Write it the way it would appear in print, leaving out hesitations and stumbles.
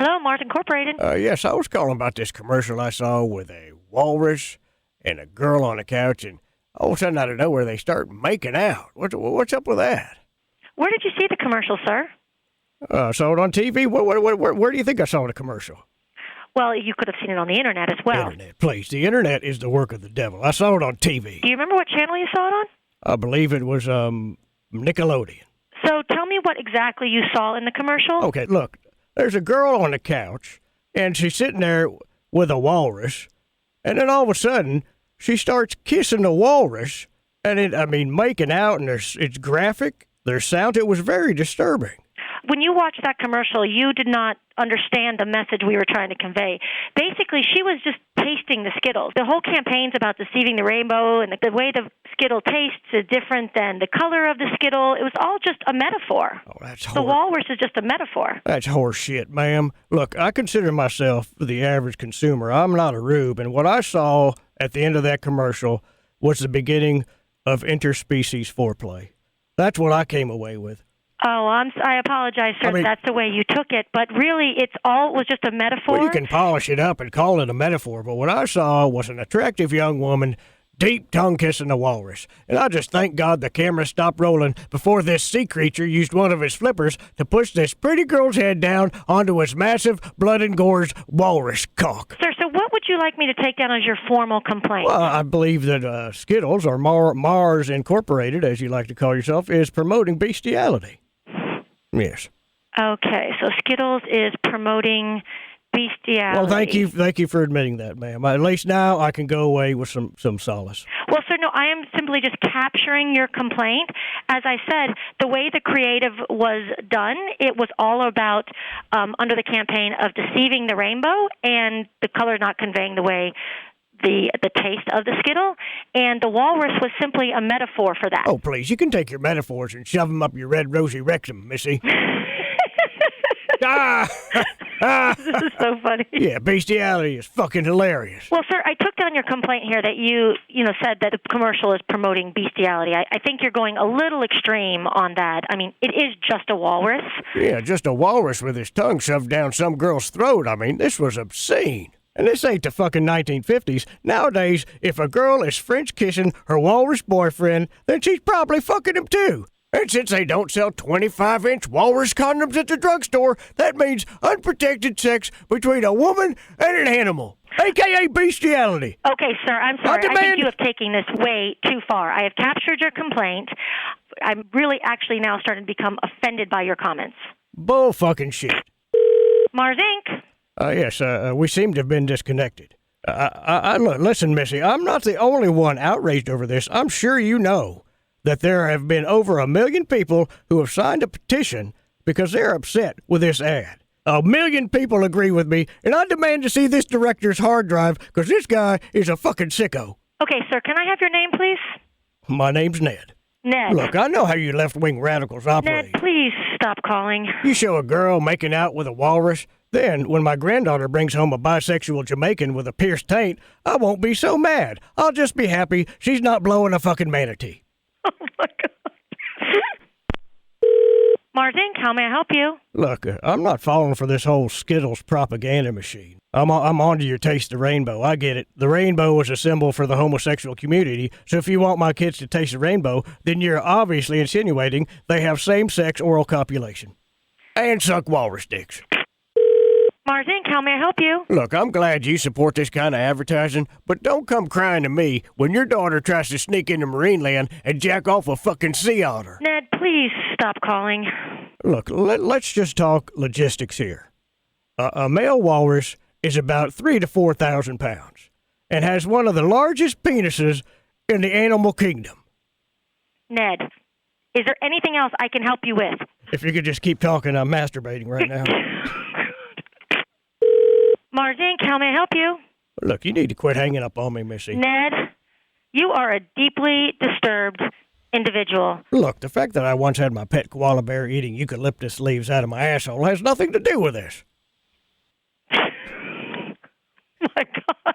Hello, Mars Incorporated. Yes, I was calling about this commercial I saw with a walrus and a girl on a couch, and all of a sudden out of nowhere they start making out. What's up with that? Where did you see the commercial, sir? Saw it on TV. Where do you think I saw the commercial? Well, you could have seen it on the internet as well. Internet, please. The internet is the work of the devil. I saw it on TV. Do you remember what channel you saw it on? I believe it was Nickelodeon. So tell me what exactly you saw in the commercial. Okay, look. There's a girl on the couch, and she's sitting there with a walrus, and then all of a sudden, she starts kissing the walrus, and making out, and it's graphic, there's sound. It was very disturbing. When you watched that commercial, you did not understand the message we were trying to convey. Basically, she was just tasting the Skittles. The whole campaign's about deceiving the rainbow, and the way the Skittle tastes is different than the color of the Skittle. It was all just a metaphor. Oh, that's The walrus is just a metaphor. That's horse shit, ma'am. Look, I consider myself the average consumer. I'm not a rube, and what I saw at the end of that commercial was the beginning of interspecies foreplay. That's what I came away with. Oh, I apologize, sir, if that's the way you took it. But really, it was just a metaphor. Well, you can polish it up and call it a metaphor, but what I saw was an attractive young woman deep tongue-kissing a walrus. And I just thank God the camera stopped rolling before this sea creature used one of his flippers to push this pretty girl's head down onto his massive, blood-and-gorged walrus cock. Sir, so what would you like me to take down as your formal complaint? Well, I believe that Skittles, or Mars Incorporated, as you like to call yourself, is promoting bestiality. Yes. Okay, so Skittles is promoting bestiality. Well, thank you for admitting that, ma'am. At least now I can go away with some solace. Well, sir, no, I am simply just capturing your complaint. As I said, the way the creative was done, it was all about, under the campaign of deceiving the rainbow and the color not conveying the way the taste of the Skittle, and the walrus was simply a metaphor for that. Oh, please, you can take your metaphors and shove them up your red rosy rectum, missy. This is so funny. Yeah, bestiality is fucking hilarious. Well, sir, I took down your complaint here that you said that the commercial is promoting bestiality. I think you're going a little extreme on that. I mean, it is just a walrus. Yeah, just a walrus with his tongue shoved down some girl's throat. I mean, this was obscene. And this ain't the fucking 1950s. Nowadays, if a girl is French kissing her walrus boyfriend, then she's probably fucking him too. And since they don't sell 25-inch walrus condoms at the drugstore, that means unprotected sex between a woman and an animal, a.k.a. bestiality. Okay, sir, I'm sorry. I think you have taken this way too far. I have captured your complaint. I'm really actually now starting to become offended by your comments. Bull fucking shit. Mars Inc. Yes, we seem to have been disconnected. Listen, Missy, I'm not the only one outraged over this. I'm sure you know that there have been over 1 million people who have signed a petition because they're upset with this ad. 1 million people agree with me, and I demand to see this director's hard drive because this guy is a fucking sicko. Okay, sir, can I have your name, please? My name's Ned. Ned. Look, I know how you left-wing radicals operate. Ned, please stop calling. You show a girl making out with a walrus, then when my granddaughter brings home a bisexual Jamaican with a pierced taint, I won't be so mad. I'll just be happy she's not blowing a fucking manatee. Oh, my God. Mars Inc., how may I help you? Look, I'm not falling for this whole Skittles propaganda machine. I'm on to your taste the rainbow. I get it. The rainbow is a symbol for the homosexual community, so if you want my kids to taste the rainbow, then you're obviously insinuating they have same-sex oral copulation. And suck walrus dicks. Mars Inc., how may I help you? Look, I'm glad you support this kind of advertising, but don't come crying to me when your daughter tries to sneak into Marineland and jack off a fucking sea otter. Ned, please stop calling. Look, let's just talk logistics here. A male walrus is about 3,000 to 4,000 pounds and has one of the largest penises in the animal kingdom. Ned, is there anything else I can help you with? If you could just keep talking, I'm masturbating right now. Mars Inc., how may I help you? Look, you need to quit hanging up on me, Missy. Ned, you are a deeply disturbed individual. Look, the fact that I once had my pet koala bear eating eucalyptus leaves out of my asshole has nothing to do with this. My God.